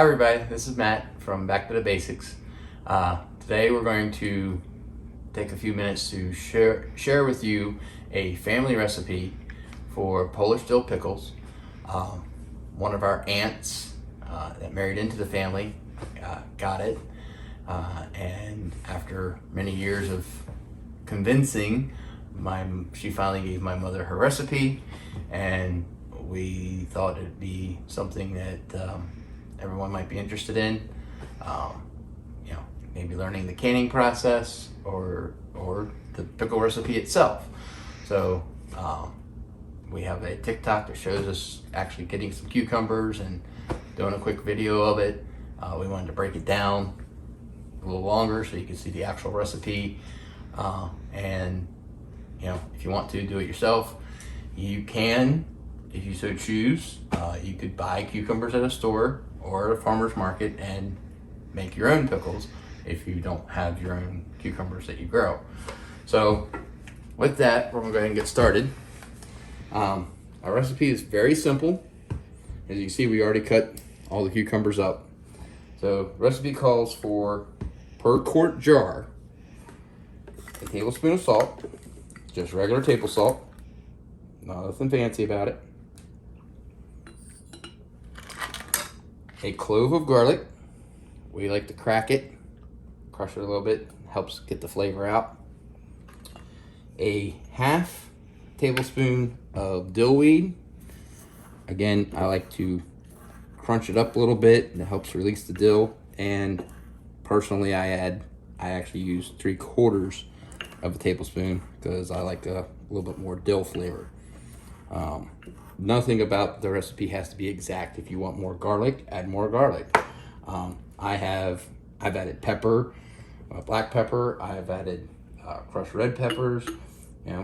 Hi everybody, this is Matt from Back to the Basics. Today we're going to take a few minutes to share with you a family recipe for Polish dill pickles. One of our aunts that married into the family got it, and after many years of convincing, she finally gave my mother her recipe, and we thought it'd be something that everyone might be interested in. Maybe learning the canning process or the pickle recipe itself. So we have a TikTok that shows us actually getting some cucumbers and doing a quick video of it. We wanted to break it down a little longer so you can see the actual recipe. And if you want to do it yourself, you can, if you so choose. You could buy cucumbers at a store or at a farmer's market and make your own pickles if you don't have your own cucumbers that you grow. So with that, we're gonna go ahead and get started. Our recipe is very simple. As you can see, we already cut all the cucumbers up. So the recipe calls for, per quart jar, a tablespoon of salt, just regular table salt, nothing fancy about it. A clove of garlic. We like to crack it, crush it a little bit, helps get the flavor out. A half tablespoon of dill weed. Again, I like to crunch it up a little bit, and it helps release the dill. And personally, I actually use 3/4 of a tablespoon because I like a little bit more dill flavor. Nothing about the recipe has to be exact. If you want more garlic, add more garlic. I've added pepper, black pepper. I've added crushed red peppers.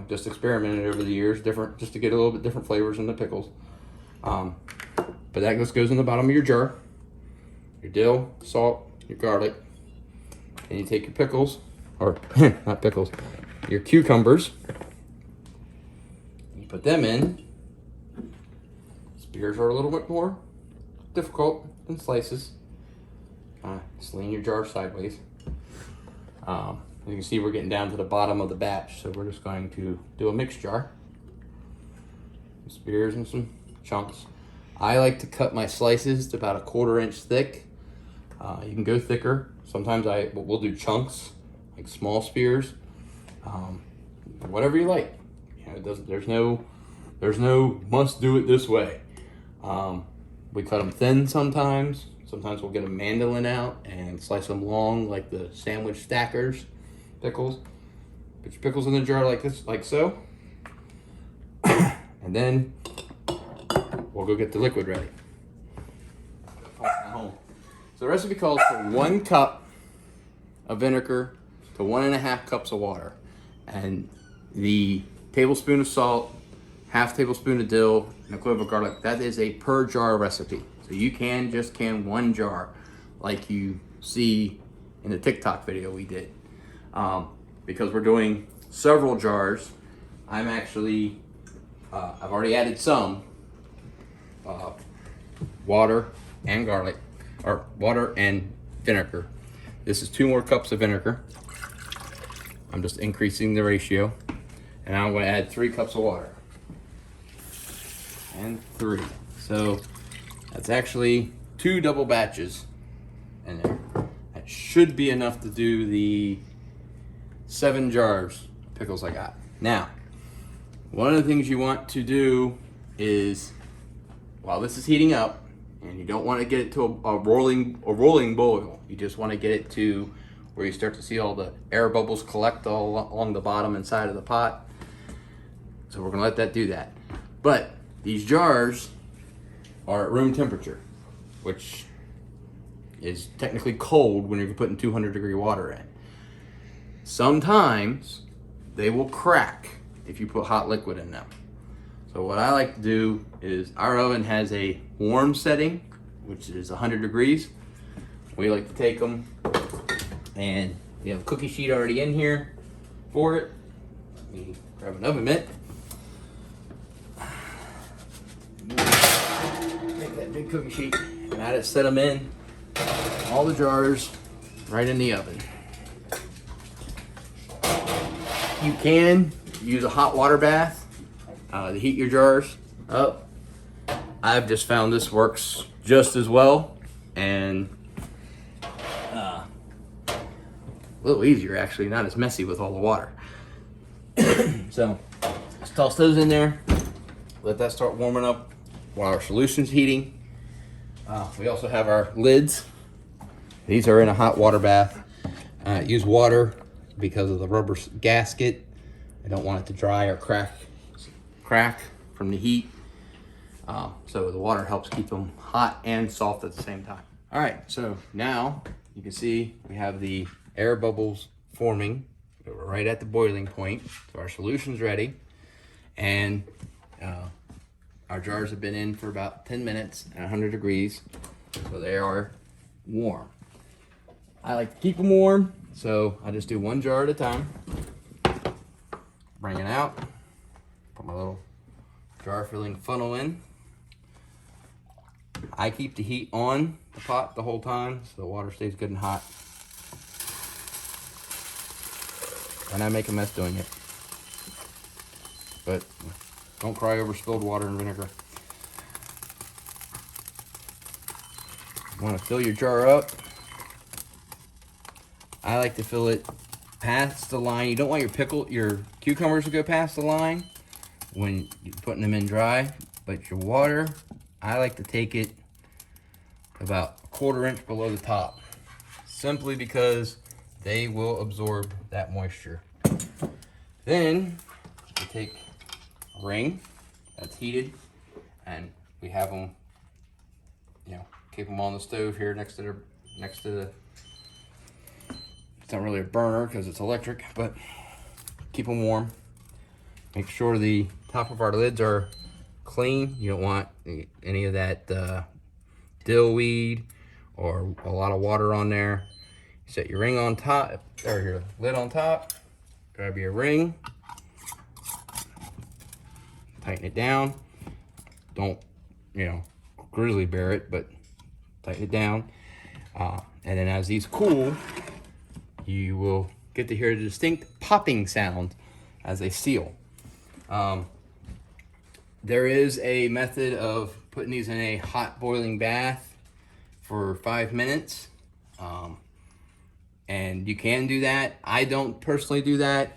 Just experimented over the years, just to get a little bit different flavors in the pickles. But that just goes in the bottom of your jar. Your dill, salt, your garlic, and you take your pickles, or not pickles, your cucumbers. You put them in. Spears are a little bit more difficult than slices. Just lean your jar sideways. As you can see, we're getting down to the bottom of the batch, so we're just going to do a mixed jar. Some spears and some chunks. I like to cut my slices to about 1/4 inch thick. You can go thicker. Sometimes we'll do chunks, like small spears. Whatever you like. There's no must do it this way. We cut them thin sometimes. Sometimes we'll get a mandolin out and slice them long, like the sandwich stackers pickles. Put your pickles in the jar like this, like so. And then we'll go get the liquid ready. So the recipe calls for 1 cup of vinegar to 1.5 cups of water. And the tablespoon of salt, half tablespoon of dill, and a clove of garlic. That is a per jar recipe. So you can just can 1 jar like you see in the TikTok video we did. Because we're doing several jars, I've already added some water and garlic, or water and vinegar. This is 2 more cups of vinegar. I'm just increasing the ratio. And I'm going to add 3 cups of water. And 3. So that's actually 2 double batches in there. That should be enough to do the 7 jars of pickles I got. Now, one of the things you want to do is, while this is heating up, and you don't want to get it to a rolling boil, you just want to get it to where you start to see all the air bubbles collect all along the bottom and side of the pot. So we're going to let that do that. But these jars are at room temperature, which is technically cold when you're putting 200-degree water in. Sometimes they will crack if you put hot liquid in them. So what I like to do is, our oven has a warm setting, which is 100 degrees. We like to take them, and we have a cookie sheet already in here for it. Let me grab an oven mitt. Take that big cookie sheet and add it, set them in. all the jars right in the oven. You can use a hot water bath to heat your jars up. I've just found this works just as well, and a little easier actually, not as messy with all the water. So let's toss those in there, let that start warming up while our solution's heating. We also have our lids. These are in a hot water bath. Use water because of the rubber gasket. I don't want it to dry or crack from the heat. So the water helps keep them hot and soft at the same time. All right, so now you can see we have the air bubbles forming. We're right at the boiling point. So our solution's ready. And our jars have been in for about 10 minutes at 100 degrees. So they are warm. I like to keep them warm, so I just do one jar at a time. Bring it out, put my little jar filling funnel in. I keep the heat on the pot the whole time so the water stays good and hot. And I make a mess doing it. But don't cry over spilled water and vinegar. You want to fill your jar up. I like to fill it past the line. You don't want your cucumbers to go past the line when you're putting them in dry, but your water, I like to take it about a 1/4 inch below the top, simply because they will absorb that moisture. Then we take a ring that's heated, and we have them, keep them on the stove here next to the. It's not really a burner because it's electric, but keep them warm. Make sure the top of our lids are clean. You don't want any of that dill weed or a lot of water on there. Set your ring on top, or your lid on top. Grab your ring. Tighten it down. Don't, grizzly bear it, but tighten it down. And then as these cool, you will get to hear a distinct popping sound as they seal. There is a method of putting these in a hot boiling bath for 5 minutes. And you can do that. I don't personally do that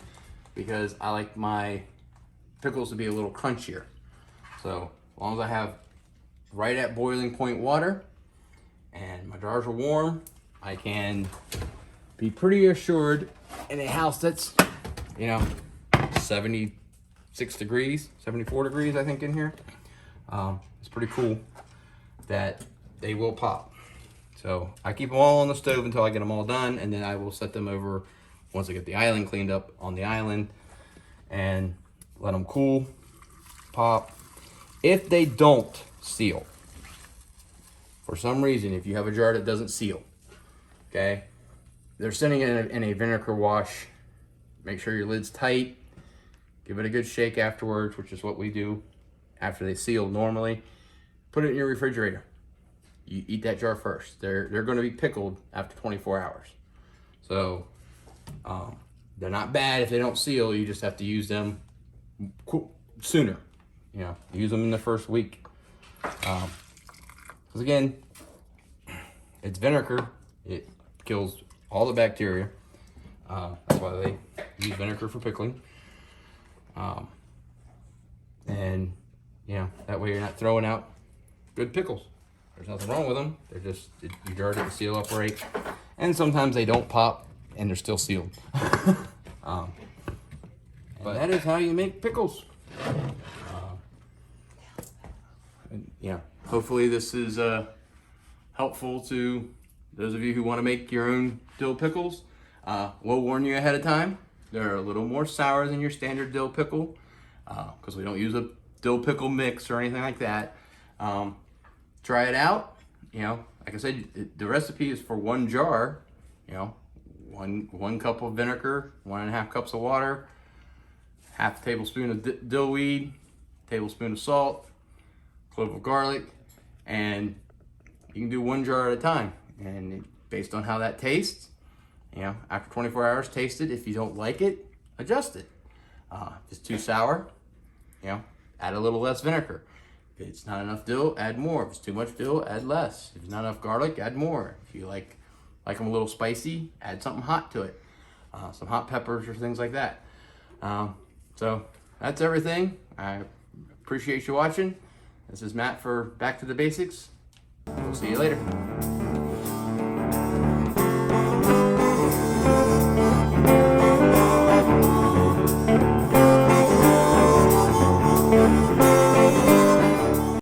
because I like my pickles to be a little crunchier. So as long as I have right at boiling point water and my jars are warm, I can be pretty assured in a house that's, 76 degrees, 74 degrees, I think in here. It's pretty cool that they will pop. So I keep them all on the stove until I get them all done, and then I will set them over once I get the island cleaned up on the island and let them cool, pop. If they don't seal, for some reason, if you have a jar that doesn't seal, okay, they're sitting in a vinegar wash. Make sure your lid's tight. Give it a good shake afterwards, which is what we do after they seal normally. Put it in your refrigerator. You eat that jar first. They're going to be pickled after 24 hours. So they're not bad if they don't seal. You just have to use them sooner. Use them in the first week. Because again, it's vinegar. It kills all the bacteria. That's why they use vinegar for pickling. And that way you're not throwing out good pickles. There's nothing wrong with them. They're just, your jar didn't seal up right. And sometimes they don't pop and they're still sealed. But that is how you make pickles. Hopefully this is helpful to those of you who want to make your own dill pickles. We'll warn you ahead of time. They're a little more sour than your standard dill pickle because we don't use a dill pickle mix or anything like that. Try it out. Like I said, the recipe is for one jar. One cup of vinegar, 1.5 cups of water, half a tablespoon of dill weed, tablespoon of salt, clove of garlic, and you can do one jar at a time. and based on how that tastes, you know, after 24 hours, taste it. If you don't like it, adjust it. If it's too sour, you know, add a little less vinegar. If it's not enough dill, add more. If it's too much dill, add less. If it's not enough garlic, add more. If you like them a little spicy, add something hot to it. Some hot peppers or things like that. So that's everything. I appreciate you watching. This is Matt for Back to the Basics. We'll see you later.